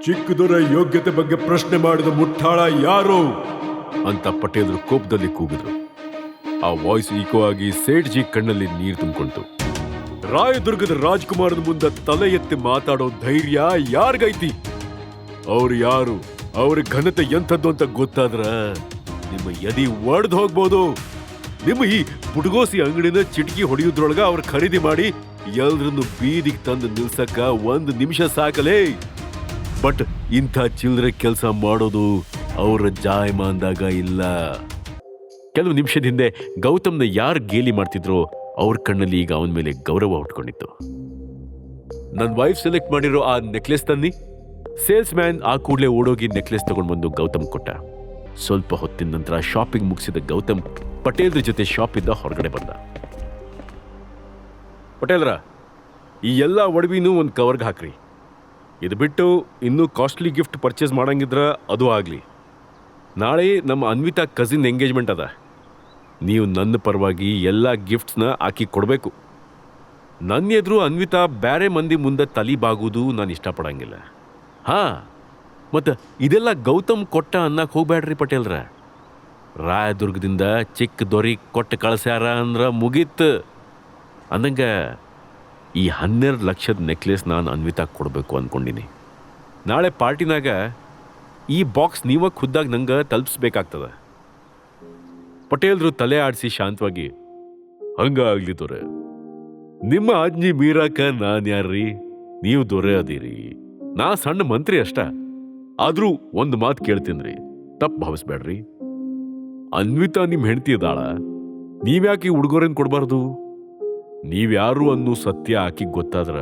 ಚಿಕ್ಕದೊರೆ ಯೋಗ್ಯತೆ ಬಗ್ಗೆ ಪ್ರಶ್ನೆ ಮಾಡಿದ ಮುಟ್ಟಾಳ ಯಾರು ಅಂತ ಪಟೇಲ್ರು ಕೋಪದಲ್ಲಿ ಕೂಗಿದ್ರು. ಆ ವಾಯ್ಸ್ ಈಕೋ ಆಗಿ ಸೇಠ್ಜಿ ಕಣ್ಣಲ್ಲಿ ನೀರು ತುಂಬಿಕೊಂತು. ರಾಯದುರ್ಗದ ರಾಜ್ಕುಮಾರನ ಮುಂದೆ ತಲೆ ಎತ್ತಿ ಮಾತಾಡೋ ಧೈರ್ಯ ಯಾರಿಗೈತಿ? ಅವ್ರು ಯಾರು, ಅವ್ರ ಘನತೆ ಎಂಥದ್ದು ಅಂತ ಗೊತ್ತಾದ್ರ ನಿಮ್ಮ ಎದಿ ಒಡೆದು ಹೋಗ್ಬೋದು. ನಿಮ್ಮ ಈ ಪುಟಗೋಸಿ ಅಂಗಡಿನ ಚಿಟಕಿ ಹೊಡೆಯೋದ್ರೊಳಗ ಅವ್ರು ಖರೀದಿ ಮಾಡಿ ಎಲ್ರನ್ನು ಬೀದಿಗೆ ತಂದು ನಿಲ್ಸಕ್ಕ 1 ನಿಮಿಷ ಸಾಕಲೇ. ಬಟ್ ಇಂಥ ಚಿಲ್ಲರೆ ಕೆಲಸ ಮಾಡೋದು ಅವರ ಜಾಯಮಾನ್ದಾಗ ಇಲ್ಲ. ಕೆಲವು ನಿಮಿಷದ ಹಿಂದೆ ಗೌತಮ್ನ ಯಾರು ಗೇಲಿ ಮಾಡ್ತಿದ್ರೋ ಅವ್ರ ಕಣ್ಣಲ್ಲಿ ಈಗ ಅವನ ಮೇಲೆ ಗೌರವ ಉಟ್ಕೊಂಡಿತ್ತು. ನನ್ನ ವೈಫ್ ಸೆಲೆಕ್ಟ್ ಮಾಡಿರೋ ಆ ನೆಕ್ಲೆಸ್ ತನ್ನಿ. ಸೇಲ್ಸ್ ಮ್ಯಾನ್ ಆ ಕೂಡಲೇ ಓಡೋಗಿ ನೆಕ್ಲೆಸ್ ತಗೊಂಡು ಬಂದು ಗೌತಮ್ ಕೊಟ್ಟ. ಸ್ವಲ್ಪ ಹೊತ್ತಿನ ನಂತರ ಶಾಪಿಂಗ್ ಮುಗಿಸಿದ ಗೌತಮ್ ಪಟೇಲ್ರ ಜೊತೆ ಶಾಪಿಂದ ಹೊರಗಡೆ ಬಂದ. ಪಟೇಲ್ರ, ಈ ಎಲ್ಲ ಒಡವಿನೂ ಒಂದು ಕವರ್ಗೆ ಹಾಕ್ರಿ. ಇದು ಬಿಟ್ಟು ಇನ್ನೂ ಕಾಸ್ಟ್ಲಿ ಗಿಫ್ಟ್ ಪರ್ಚೇಸ್ ಮಾಡಂಗಿದ್ರ ಅದು ಆಗಲಿ. ನಾಳೆ ನಮ್ಮ ಅನ್ವಿತಾ ಕಸಿನ್ ಎಂಗೇಜ್ಮೆಂಟ್ ಅದ. ನೀವು ನನ್ನ ಪರವಾಗಿ ಎಲ್ಲ ಗಿಫ್ಟ್ಸ್ನ ಹಾಕಿ ಕೊಡಬೇಕು. ನನ್ನ ಎದುರು ಅನ್ವಿತಾ ಬೇರೆ ಮಂದಿ ಮುಂದೆ ತಲಿಬಾಗೋದು ನಾನು ಇಷ್ಟಪಡಂಗಿಲ್ಲ. ಮತ್ತು ಇದೆಲ್ಲ ಗೌತಮ್ ಕೊಟ್ಟ ಅನ್ನಕ್ಕೆ ಹೋಗ್ಬೇಡ್ರಿ ಪಟೇಲ್ರ. ರಾಯದುರ್ಗದಿಂದ ಚಿಕ್ಕ ದೊರೆ ಕೊಟ್ಟು ಕಳಿಸ್ಯಾರ ಅಂದ್ರೆ ಮುಗೀತು. ಅಂದಂಗೆ ಈ 12 ಲಕ್ಷದ ನೆಕ್ಲೆಸ್ ನಾನು ಅನ್ವಿತಾ ಕೊಡಬೇಕು ಅಂದ್ಕೊಂಡಿನಿ. ನಾಳೆ ಪಾರ್ಟಿನಾಗ ಈ ಬಾಕ್ಸ್ ನೀವ ಖುದ್ದಾಗಿ ನಂಗೆ ತಲುಪಿಸ್ಬೇಕಾಗ್ತದ. ಪಟೇಲ್ರು ತಲೆ ಆಡಿಸಿ ಶಾಂತವಾಗಿ, ಹಂಗಾಗ್ಲಿ ದೊರೆ, ನಿಮ್ಮ ಆಜ್ಞೆ ಮೀರಾಕ ನಾನು ಯಾರ್ರೀ? ನೀವು ದೊರೆ ಅದೀರಿ, ನಾ ಸಣ್ಣ ಮಂತ್ರಿ ಅಷ್ಟ. ಆದ್ರೂ ಒಂದು ಮಾತು ಕೇಳ್ತೀನ್ರಿ, ತಪ್ಪು ಭಾವಿಸ್ಬೇಡ್ರಿ. ಅನ್ವಿತಾ ನಿಮ್ಮ ಹೆಂಡತಿ ಅದಾಳ, ನೀವ್ಯಾಕೆ ಉಡುಗೊರೆನ್ ಕೊಡಬಾರ್ದು? ನೀವ್ಯಾರು ಅನ್ನೋ ಸತ್ಯ ಆಕಿ ಗೊತ್ತಾದ್ರ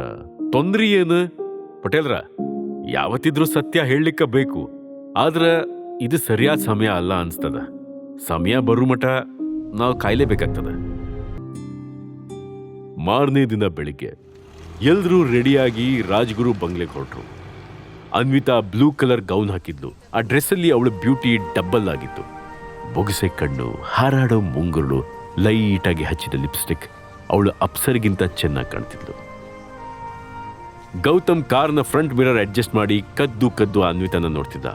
ತೊಂದ್ರಿ ಏನು? ಪಟೇಲ್ರ, ಯಾವತ್ತಿದ್ರೂ ಸತ್ಯ ಹೇಳಲಿಕ್ಕ ಬೇಕು. ಆದ್ರ ಇದು ಸರಿಯಾದ ಸಮಯ ಅಲ್ಲ ಅನ್ಸ್ತದ. ಸಮಯ ಬರೋ ಮಟ ನಾವು ಕಾಯ್ಲೇಬೇಕಾಗ್ತದ. ಮಾರನೇ ದಿನ ಬೆಳಿಗ್ಗೆ ಎಲ್ರೂ ರೆಡಿಯಾಗಿ ರಾಜ್ಗುರು ಬಂಗ್ಲೆಗೆ ಹೊರಟ್ರು. ಅನ್ವಿತಾ ಬ್ಲೂ ಕಲರ್ ಗೌನ್ ಹಾಕಿದ್ಲು. ಆ ಡ್ರೆಸ್ಸಲ್ಲಿ ಅವಳ ಬ್ಯೂಟಿ ಡಬ್ಬಲ್ ಆಗಿತ್ತು. ಬೊಗಸೆ ಕಣ್ಣು, ಹಾರಾಡೋ ಮುಂಗುರುಳು, ಲೈಟಾಗಿ ಹಚ್ಚಿದ ಲಿಪ್ಸ್ಟಿಕ್. ಅವಳು ಅಪ್ಸರಿಗಿಂತ ಚೆನ್ನಾಗಿ ಕಾಣ್ತಿದ್ಲು. ಗೌತಮ್ ಕಾರ್ನ ಫ್ರಂಟ್ ಮಿರರ್ ಅಡ್ಜಸ್ಟ್ ಮಾಡಿ ಕದ್ದು ಅನ್ವಿತಾನ ನೋಡ್ತಿದ್ದ.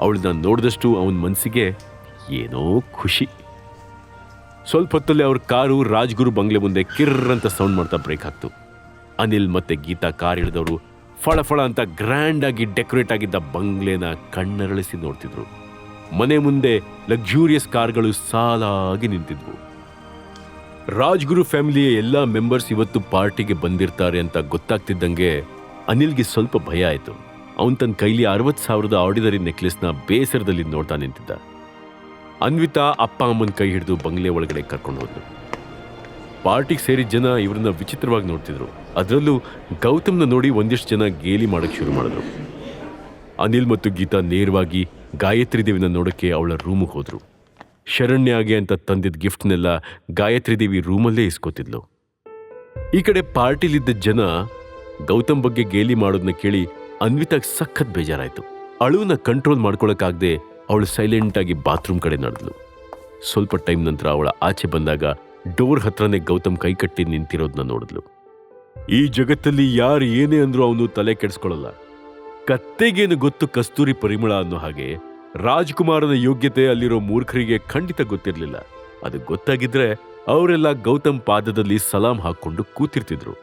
ಅವಳನ್ನ ನೋಡಿದಷ್ಟು ಅವನ ಮನಸ್ಸಿಗೆ ಏನೋ ಖುಷಿ. ಸ್ವಲ್ಪ ಹೊತ್ತಲ್ಲಿ ಅವ್ರ ಕಾರು ರಾಜ್ಗುರು ಬಂಗ್ಲೆ ಮುಂದೆ ಕಿರ್ರಂತ ಸೌಂಡ್ ಮಾಡ್ತಾ ಬ್ರೇಕ್ ಹಾಕ್ತು. ಅನಿಲ್ ಮತ್ತೆ ಗೀತಾ ಕಾರ್ ಹಿಡಿದವರು ಫಳ ಅಂತ ಗ್ರ್ಯಾಂಡ್ ಆಗಿ ಡೆಕೋರೇಟ್ ಆಗಿದ್ದ ಬಂಗ್ಲೆನ ಕಣ್ಣರಳಿಸಿ ನೋಡ್ತಿದ್ರು. ಮನೆ ಮುಂದೆ ಲಕ್ಸುರಿಯಸ್ ಕಾರ್ಗಳು ಸಾಲಾಗಿ ನಿಂತಿದ್ವು. ರಾಜ್ಗುರು ಫ್ಯಾಮಿಲಿಯ ಎಲ್ಲ ಮೆಂಬರ್ಸ್ ಇವತ್ತು ಪಾರ್ಟಿಗೆ ಬಂದಿರ್ತಾರೆ ಅಂತ ಗೊತ್ತಾಗ್ತಿದ್ದಂಗೆ ಅನಿಲ್ಗೆ ಸ್ವಲ್ಪ ಭಯ ಆಯಿತು. ಅವನ್ ತನ್ನ ಕೈಲಿ 60,000 ಆರ್ಡಿನರಿ ನೆಕ್ಲೆಸ್ನ ಬೇಸರದಲ್ಲಿ ನೋಡ್ತಾ ನಿಂತಿದ್ದ. ಅನ್ವಿತಾ ಅಪ್ಪ ಅಮ್ಮನ ಕೈ ಹಿಡಿದು ಬಂಗ್ಲೆ ಒಳಗಡೆ ಕರ್ಕೊಂಡು ಹೋದ್ರು. ಪಾರ್ಟಿಗೆ ಸೇರಿದ ಜನ ಇವ್ರನ್ನ ವಿಚಿತ್ರವಾಗಿ ನೋಡ್ತಿದ್ರು. ಅದರಲ್ಲೂ ಗೌತಮ್ನ ನೋಡಿ ಒಂದಿಷ್ಟು ಜನ ಗೇಲಿ ಮಾಡಕ್ಕೆ ಶುರು ಮಾಡಿದ್ರು. ಅನಿಲ್ ಮತ್ತು ಗೀತಾ ನೇರವಾಗಿ ಗಾಯತ್ರಿ ದೇವಿನ ನೋಡಕ್ಕೆ ಅವಳ ರೂಮಿಗೆ ಹೋದ್ರು. ಶರಣ್ಯಾಗೆ ಅಂತ ತಂದಿದ್ದ ಗಿಫ್ಟ್ನೆಲ್ಲ ಗಾಯತ್ರಿ ದೇವಿ ರೂಮಲ್ಲೇ ಇಸ್ಕೋತಿದ್ಲು. ಈ ಕಡೆ ಪಾರ್ಟಿಲಿದ್ದ ಜನ ಗೌತಮ್ ಬಗ್ಗೆ ಗೇಲಿ ಮಾಡೋದನ್ನ ಕೇಳಿ ಅನ್ವಿತಾಗ್ ಸಖತ್ ಬೇಜಾರಾಯ್ತು. ಅಳುವನ್ನ ಕಂಟ್ರೋಲ್ ಮಾಡ್ಕೊಳಕ್ಕಾಗದೆ ಅವಳು ಸೈಲೆಂಟ್ ಆಗಿ ಬಾತ್ರೂಮ್ ಕಡೆ ನಡೆದ್ಲು. ಸ್ವಲ್ಪ ಟೈಮ್ ನಂತರ ಅವಳ ಆಚೆ ಬಂದಾಗ ಡೋರ್ ಹತ್ರನೇ ಗೌತಮ್ ಕೈ ಕಟ್ಟಿ ನಿಂತಿರೋದನ್ನ ನೋಡಿದ್ಲು. ಈ ಜಗತ್ತಲ್ಲಿ ಯಾರು ಏನೇ ಅಂದ್ರೂ ಅವನು ತಲೆ ಕೆಡಿಸ್ಕೊಳ್ಳಲ್ಲ. ಕತ್ತೆಗೇನು ಗೊತ್ತು ಕಸ್ತೂರಿ ಪರಿಮಳ ಅನ್ನೋ ಹಾಗೆ ರಾಜ್ಕುಮಾರನ ಯೋಗ್ಯತೆ ಅಲ್ಲಿರೋ ಮೂರ್ಖರಿಗೆ ಖಂಡಿತ ಗೊತ್ತಿರಲಿಲ್ಲ. ಅದು ಗೊತ್ತಾಗಿದ್ರೆ ಅವರೆಲ್ಲ ಗೌತಮ್ ಪಾದದಲ್ಲಿ ಸಲಾಂ ಹಾಕೊಂಡು ಕೂತಿರ್ತಿದ್ರು.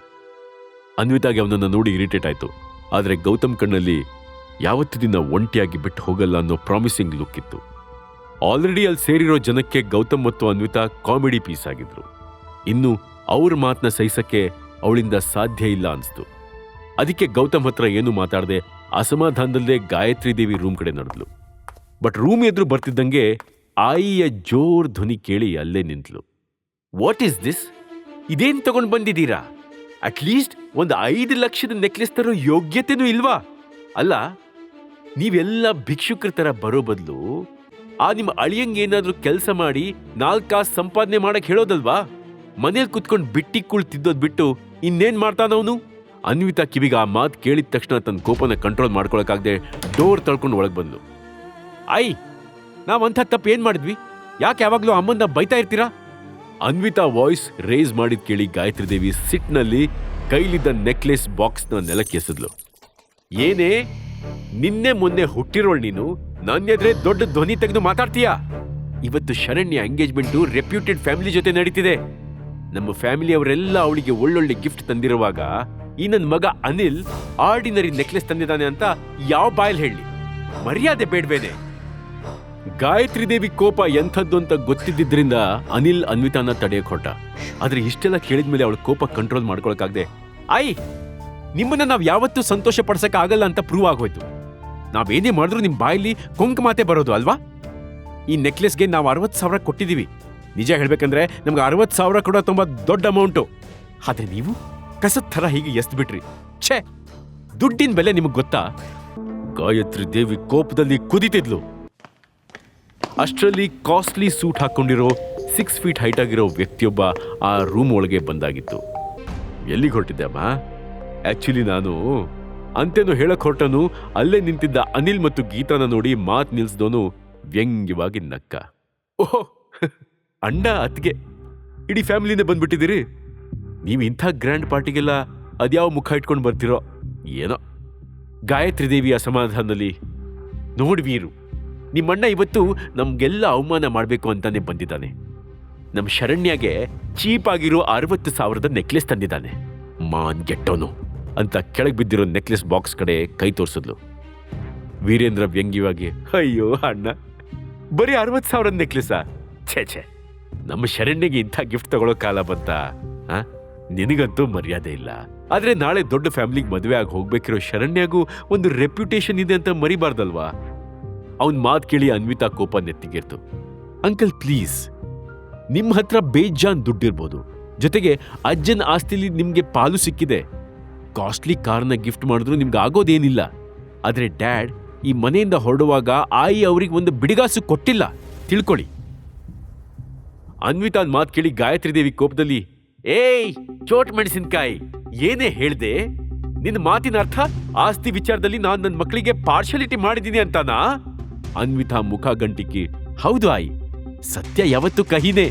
ಅನ್ವಿತಾಗೆ ಅವನನ್ನ ನೋಡಿ ಇರಿಟೇಟ್ ಆಯ್ತು. ಆದ್ರೆ ಗೌತಮ್ ಕಣ್ಣಲ್ಲಿ ಯಾವತ್ತು ದಿನ ಒಂಟಿಯಾಗಿ ಬಿಟ್ಟು ಹೋಗಲ್ಲ ಅನ್ನೋ ಪ್ರಾಮಿಸಿಂಗ್ ಲುಕ್ ಇತ್ತು. ಆಲ್ರೆಡಿ ಅಲ್ಲಿ ಸೇರಿರೋ ಜನಕ್ಕೆ ಗೌತಮ್ ಮತ್ತು ಅನ್ವಿತಾ ಕಾಮಿಡಿ ಪೀಸ್ ಆಗಿದ್ರು. ಇನ್ನು ಅವ್ರ ಮಾತನ್ನ ಸಹಿಸಕ್ಕೆ ಅವಳಿಂದ ಸಾಧ್ಯ ಇಲ್ಲ ಅನ್ಸ್ತು. ಅದಕ್ಕೆ ಗೌತಮ್ ಹತ್ರ ಏನು ಮಾತಾಡದೆ ಅಸಮಾಧಾನದಲ್ಲೇ ಗಾಯತ್ರಿ ದೇವಿ ರೂಮ್ ಕಡೆ ನಡೆದ್ಲು. ಬಟ್ ರೂಮ್ ಎದುರು ಬರ್ತಿದ್ದಂಗೆ ಆಯಿಯ ಜೋರ್ ಧ್ವನಿ ಕೇಳಿ ಅಲ್ಲೇ ನಿಂತ್ಲು. What is this? ಇದೇನ್ ತಗೊಂಡು ಬಂದಿದ್ದೀರಾ? ಅಟ್ಲೀಸ್ಟ್ ಒಂದು 5 ಲಕ್ಷದ ನೆಕ್ಲೆಸ್ ತರೋ ಯೋಗ್ಯತೆನೂ ಇಲ್ವಾ? ಅಲ್ಲ, ನೀವೆಲ್ಲ ಭಿಕ್ಷುಕರ ತರ ಬರೋ ಬದಲು ಆ ನಿಮ್ಮ ಅಳಿಯಂಗೆ ಏನಾದ್ರೂ ಕೆಲಸ ಮಾಡಿ 4 ಕಾಸು ಸಂಪಾದನೆ ಮಾಡಕ್ ಹೇಳೋದಲ್ವಾ? ಮನೇಲಿ ಕುತ್ಕೊಂಡು ಬಿಟ್ಟಿ ಕುಳ್ತಿದ್ದೋದ್ ಬಿಟ್ಟು ಇನ್ನೇನ್ ಮಾಡ್ತಾನವನು? ಅನ್ವಿತಾ ಕಿವಿಗೆ ಆ ಮಾತು ಕೇಳಿದ ತಕ್ಷಣ ತನ್ನ ಕೋಪನ ಕಂಟ್ರೋಲ್ ಮಾಡ್ಕೊಳಕ್ಕಾಗದೆ ಡೋರ್ ತಳ್ಕೊಂಡು ಒಳಗೆ ಬಂದ್ಲು. ನಾವಂಥ ತಪ್ಪು ಏನ್ ಮಾಡಿದ್ವಿ? ಯಾಕೆ ಯಾವಾಗ್ಲೂ ಅಮ್ಮನ್ನ ಬೈತಾ ಇರ್ತೀರಾ? ಅನ್ವಿತಾ ವಾಯ್ಸ್ ರೇಸ್ ಮಾಡಿದ್ ಕೇಳಿ ಗಾಯತ್ರಿ ದೇವಿ ಸಿಟ್ನಲ್ಲಿ ಕೈಲಿದ್ದ ನೆಕ್ಲೆಸ್ ಬಾಕ್ಸ್ನ ನೆಲಕ್ಕೆ ಎಸೆದ್ಲು. ಏನೇ ನಿನ್ನೆ ಮೊನ್ನೆ ಹುಟ್ಟಿರೋಳ್ ನೀನು ನನ್ನ ಎದುರೇ ದೊಡ್ಡ ಧ್ವನಿ ತೆಗೆದು ಮಾತಾಡ್ತೀಯಾ? ಇವತ್ತು ಶರಣ್ಯ ಎಂಗೇಜ್ಮೆಂಟು ರೆಪ್ಯೂಟೆಡ್ ಫ್ಯಾಮಿಲಿ ಜೊತೆ ನಡೀತಿದೆ. ನಮ್ಮ ಫ್ಯಾಮಿಲಿಯವರೆಲ್ಲ ಅವಳಿಗೆ ಒಳ್ಳೊಳ್ಳೆ ಗಿಫ್ಟ್ ತಂದಿರುವಾಗ ಈ ನನ್ನ ಮಗ ಅನಿಲ್ ಆರ್ಡಿನರಿ ನೆಕ್ಲೆಸ್ ತಂದಿದ್ದಾನೆ ಅಂತ ಯಾವ ಬಾಯಲ್ಲಿ ಹೇಳಿ? ಮರ್ಯಾದೆ ಬೇಡ್ಬೇನೆ. ಗಾಯತ್ರಿ ದೇವಿ ಕೋಪ ಎಂಥದ್ದು ಅಂತ ಗೊತ್ತಿದ್ದಿದ್ರಿಂದ ಅನಿಲ್ ಅನ್ವಿತಾನ ತಡೆಯಕ್ ಹೊರಟ. ಆದ್ರೆ ಇಷ್ಟೆಲ್ಲ ಕೇಳಿದ್ಮೇಲೆ ಅವಳ ಕೋಪ ಕಂಟ್ರೋಲ್ ಮಾಡ್ಕೊಳಕ್ಕಾಗದೆ, ನಿಮ್ಮನ್ನ ನಾವ್ ಯಾವತ್ತೂ ಸಂತೋಷ ಪಡ್ಸಕ್ ಆಗಲ್ಲ ಅಂತ ಪ್ರೂವ್ ಆಗೋಯ್ತು. ನಾವೇನೇ ಮಾಡಿದ್ರು ನಿಮ್ ಬಾಯಲ್ಲಿ ಕೊಂಕ್ ಮಾತೆ ಬರೋದು ಅಲ್ವಾ? ಈ ನೆಕ್ಲೆಸ್ಗೆ ನಾವು 60,000 ಕೊಟ್ಟಿದೀವಿ. ನಿಜ ಹೇಳ್ಬೇಕಂದ್ರೆ ನಮ್ಗೆ 60,000 ಕೊಡೋ ತುಂಬಾ ದೊಡ್ಡ ಅಮೌಂಟು. ಆದ್ರೆ ನೀವು ಕಸದ ಥರ ಹೀಗೆ ಎಸ್ದು ಬಿಟ್ರಿ. ಛೇ, ದುಡ್ಡಿನ ಬೆಲೆ ನಿಮಗ್ ಗೊತ್ತಾ? ಗಾಯತ್ರಿ ದೇವಿ ಕೋಪದಲ್ಲಿ ಕುದಿತಿದ್ಲು. ಅಷ್ಟರಲ್ಲಿ ಕಾಸ್ಟ್ಲಿ ಸೂಟ್ ಹಾಕೊಂಡಿರೋ 6 ಫೀಟ್ ಹೈಟ್ ಆಗಿರೋ ವ್ಯಕ್ತಿಯೊಬ್ಬ ಆ ರೂಮ್ ಒಳಗೆ ಬಂದಾಗಿತ್ತು. ಎಲ್ಲಿಗೆ ಹೊರಟಿದ್ದೆ ಅಮ್ಮ? ಆಕ್ಚುಲಿ ನಾನು ಅಂತೇನು ಹೇಳಕ್ ಹೊರಟನು. ಅಲ್ಲೇ ನಿಂತಿದ್ದ ಅನಿಲ್ ಮತ್ತು ಗೀತಾನ ನೋಡಿ ಮಾತ್ ನಿಲ್ಸ್ದೋನು ವ್ಯಂಗ್ಯವಾಗಿ ನಕ್ಕ. ಓಹೋ, ಅಣ್ಣ ಅತ್ಗೆ ಇಡೀ ಫ್ಯಾಮಿಲಿನೇ ಬಂದ್ಬಿಟ್ಟಿದ್ದೀರಿ. ನೀವು ಇಂಥ ಗ್ರ್ಯಾಂಡ್ ಪಾರ್ಟಿಗೆಲ್ಲ ಅದ್ಯಾವ ಮುಖ ಇಟ್ಕೊಂಡು ಬರ್ತಿರೋ ಏನೋ. ಗಾಯತ್ರಿ ದೇವಿ ಅಸಮಾಧಾನದಲ್ಲಿ, ನೋಡಿ ವೀರು, ನಿಮ್ಮಣ್ಣ ಇವತ್ತು ನಮ್ಗೆಲ್ಲ ಅವಮಾನ ಮಾಡಬೇಕು ಅಂತಾನೆ ಬಂದಿದ್ದಾನೆ. ನಮ್ಮ ಶರಣ್ಯಗೆ ಚೀಪ್ ಆಗಿರೋ 60,000 ನೆಕ್ಲೆಸ್ ತಂದಿದ್ದಾನೆ. ಮಾನ್ ಗೆಟ್ಟೋನು ಅಂತ ಕೆಳಗೆ ಬಿದ್ದಿರೋ ನೆಕ್ಲೆಸ್ ಬಾಕ್ಸ್ ಕಡೆ ಕೈ ತೋರಿಸಿದ್ಲು. ವೀರೇಂದ್ರ ವ್ಯಂಗ್ಯವಾಗಿ, ಅಯ್ಯೋ ಅಣ್ಣ, ಬರೀ 60,000 ನೆಕ್ಲೆಸ್ಸಾ? ಛೇ, ನಮ್ಮ ಶರಣ್ಯಗೆ ಇಂಥ ಗಿಫ್ಟ್ ತಗೊಳ್ಳೋ ಕಾಲ ಬಂತ? ನಿನಗಂತೂ ಮರ್ಯಾದೆ ಇಲ್ಲ. ಆದ್ರೆ ನಾಳೆ ದೊಡ್ಡ ಫ್ಯಾಮಿಲಿಗೆ ಮದುವೆ ಆಗಿ ಹೋಗ್ಬೇಕಿರೋ ಶರಣ್ಯಗೂ ಒಂದು ರೆಪ್ಯುಟೇಷನ್ ಇದೆ ಅಂತ ಮರಿಬಾರ್ದಲ್ವಾ? ಅವನ್ ಮಾತು ಕೇಳಿ ಅನ್ವಿತಾ ಕೋಪ ನೆತ್ತಿಗೆರ್ತು. ಅಂಕಲ್ ಪ್ಲೀಸ್, ನಿಮ್ಮ ಹತ್ರ ಬೇಜಾನ್ ದುಡ್ಡಿರ್ಬೋದು, ಜೊತೆಗೆ ಅಜ್ಜನ ಆಸ್ತಿಲಿ ನಿಮ್ಗೆ ಪಾಲು ಸಿಕ್ಕಿದೆ. ಕಾಸ್ಟ್ಲಿ ಕಾರ್ನ ಗಿಫ್ಟ್ ಮಾಡಿದ್ರು ನಿಮ್ಗೆ ಆಗೋದೇನಿಲ್ಲ. ಆದ್ರೆ ಡ್ಯಾಡ್ ಈ ಮನೆಯಿಂದ ಹೊರಡುವಾಗ ಆಯಿ ಅವ್ರಿಗೆ ಒಂದು ಬಿಡಿಗಾಸು ಕೊಟ್ಟಿಲ್ಲ, ತಿಳ್ಕೊಳ್ಳಿ. ಅನ್ವಿತಾನ್ ಮಾತು ಕೇಳಿ ಗಾಯತ್ರಿ ದೇವಿ ಕೋಪದಲ್ಲಿ, ಏಯ್ ಚೋಟ್ ಮೆಣಸಿನ್ಕಾಯಿ, ಏನೇ ಹೇಳ್ದೆ? ನಿನ್ನ ಮಾತಿನ ಅರ್ಥ ಆಸ್ತಿ ವಿಚಾರದಲ್ಲಿ ನಾನು ನನ್ನ ಮಕ್ಕಳಿಗೆ ಪಾರ್ಶಾಲಿಟಿ ಮಾಡಿದ್ದೀನಿ ಅಂತಾನಾ? ಅನ್ವಿತಾ ಮುಖ ಗಂಟಿಕ್ಕಿ, ಹೌದು ಆಯಿ, ಸತ್ಯ ಯಾವತ್ತೂ ಕಹಿನೇ.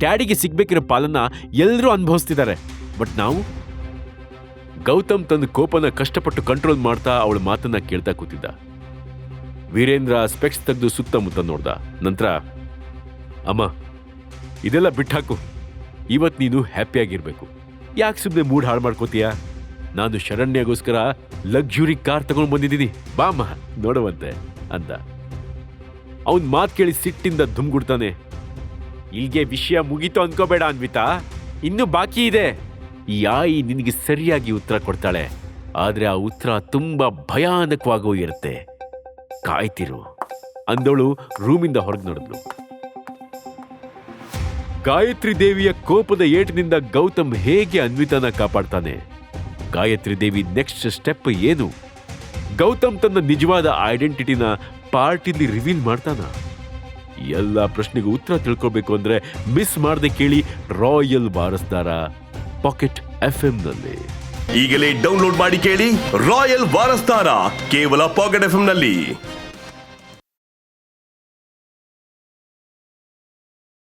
ಡ್ಯಾಡಿಗೆ ಸಿಗ್ಬೇಕಿರೋ ಪಾಲನ್ನ ಎಲ್ಲರೂ ಅನುಭವಿಸ್ತಿದ್ದಾರೆ, ಬಟ್ ನಾವು. ಗೌತಮ್ ತನ್ನ ಕೋಪನ ಕಷ್ಟಪಟ್ಟು ಕಂಟ್ರೋಲ್ ಮಾಡ್ತಾ ಅವಳ ಮಾತನ್ನ ಕೇಳ್ತಾ ಕೂತಿದ್ದ. ವೀರೇಂದ್ರ ಸ್ಪೆಕ್ಸ್ ತೆಗೆದು ಸುತ್ತಮುತ್ತ ನೋಡ್ದ. ನಂತರ, ಅಮ್ಮ ಇದೆಲ್ಲ ಬಿಟ್ಟಾಕು, ಇವತ್ತು ನೀನು ಹ್ಯಾಪಿಯಾಗಿರ್ಬೇಕು. ಯಾಕೆ ಸುಮ್ಮನೆ ಮೂಡ್ ಹಾಳು ಮಾಡ್ಕೋತೀಯಾ? ನಾನು ಶರಣ್ಯಗೋಸ್ಕರ ಲಕ್ಸುರಿ ಕಾರ್ ತಗೊಂಡು ಬಂದಿದ್ದೀನಿ, ಬಾಮ್ಮ ನೋಡುವಂತೆ ಅಂದ. ಅವನ್ ಮಾತು ಕೇಳಿ ಸಿಟ್ಟಿಂದ ಧುಮ್ಗುಡ್ತಾನೆ. ಇಲ್ಲಿಗೆ ವಿಷಯ ಮುಗೀತು ಅನ್ಕೋಬೇಡ ಅನ್ವಿತಾ, ಇನ್ನೂ ಬಾಕಿ ಇದೆ. ಈ ಆಯಿ ನಿನಗೆ ಸರಿಯಾಗಿ ಉತ್ತರ ಕೊಡ್ತಾಳೆ, ಆದ್ರೆ ಆ ಉತ್ತರ ತುಂಬಾ ಭಯಾನಕವಾಗೂ ಇರುತ್ತೆ, ಕಾಯ್ತಿರು ಅಂದವಳು ರೂಮಿಂದ ಹೊರಗೆ ನಡೆದ್ಲು. ಗಾಯತ್ರಿ ದೇವಿಯ ಕೋಪದ ಏಟಿನಿಂದ ಗೌತಮ್ ಹೇಗೆ ಅನ್ವಿತಾನ ಕಾಪಾಡ್ತಾನೆ? ಗಾಯತ್ರಿ ದೇವಿ ನೆಕ್ಸ್ಟ್ ಸ್ಟೆಪ್ ಏನು? ಗೌತಮ್ ತನ್ನ ನಿಜವಾದ ಐಡೆಂಟಿಟಿನ ಪಾರ್ಟಿಲಿ ರಿವೀಲ್ ಮಾಡ್ತಾನ? ಎಲ್ಲ ಪ್ರಶ್ನೆಗೂ ಉತ್ತರ ತಿಳ್ಕೊಳ್ಬೇಕು ಅಂದ್ರೆ ಮಿಸ್ ಮಾಡದೆ ಕೇಳಿ ರಾಯಲ್ ವಾರಸ್ದಾರ ಪಾಕೆಟ್ FM ನಲ್ಲಿ. ಈಗಲೇ ಡೌನ್ಲೋಡ್ ಮಾಡಿ ಕೇಳಿ ರಾಯಲ್ ವಾರಸ್ದಾರ ಕೇವಲ ಪಾಕೆಟ್ FM ನಲ್ಲಿ.